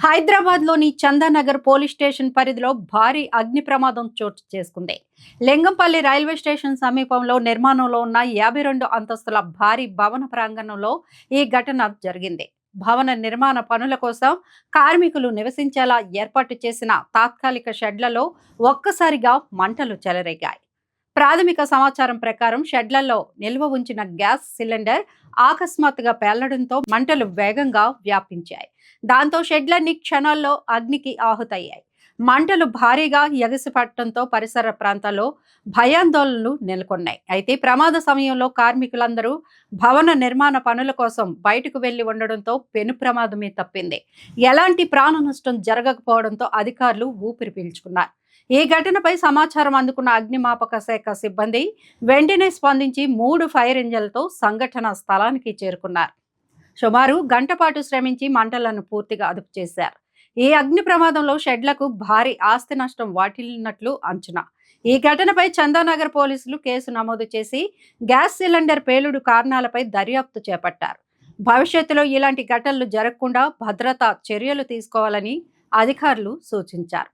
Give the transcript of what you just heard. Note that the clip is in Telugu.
హైదరాబాద్లోని చందానగర్ పోలీస్ స్టేషన్ పరిధిలో భారీ అగ్ని ప్రమాదం చోటు చేసుకుంది. లింగంపల్లి రైల్వే స్టేషన్ సమీపంలో నిర్మాణంలో ఉన్న 52 అంతస్తుల భారీ భవన ప్రాంగణంలో ఈ ఘటన జరిగింది. భవన నిర్మాణ పనుల కోసం కార్మికులు నివసించేలా ఏర్పాటు చేసిన తాత్కాలిక షెడ్లలో ఒక్కసారిగా మంటలు చెలరేగాయి. ప్రాథమిక సమాచారం ప్రకారం షెడ్లలో నిల్వ ఉంచిన గ్యాస్ సిలిండర్ ఆకస్మాత్తుగా పేలడంతో మంటలు వేగంగా వ్యాపించాయి. దాంతో షెడ్లన్నీ క్షణాల్లో అగ్నికి ఆహుతయ్యాయి. మంటలు భారీగా ఎగసిపట్టడంతో పరిసర ప్రాంతాల్లో భయాందోళనలు నెలకొన్నాయి. అయితే ప్రమాద సమయంలో కార్మికులందరూ భవన నిర్మాణ పనుల కోసం బయటకు వెళ్లి ఉండడంతో పెను ప్రమాదమే తప్పింది. ఎలాంటి ప్రాణ నష్టం జరగకపోవడంతో అధికారులు ఊపిరి పీల్చుకున్నారు. ఈ ఘటనపై సమాచారం అందుకున్న అగ్నిమాపక శాఖ సిబ్బంది వెంటనే స్పందించి 3 ఫైర్ ఇంజన్లతో సంఘటన స్థలానికి చేరుకున్నారు. సుమారు గంట పాటు శ్రమించి మంటలను పూర్తిగా అదుపు చేశారు. ఈ అగ్ని ప్రమాదంలో షెడ్లకు భారీ ఆస్తి నష్టం వాటిల్లినట్లు అంచనా. ఈ ఘటనపై చందానగర్ పోలీసులు కేసు నమోదు చేసి గ్యాస్ సిలిండర్ పేలుడు కారణాలపై దర్యాప్తు చేపట్టారు. భవిష్యత్తులో ఇలాంటి ఘటనలు జరగకుండా భద్రతా చర్యలు తీసుకోవాలని అధికారులు సూచించారు.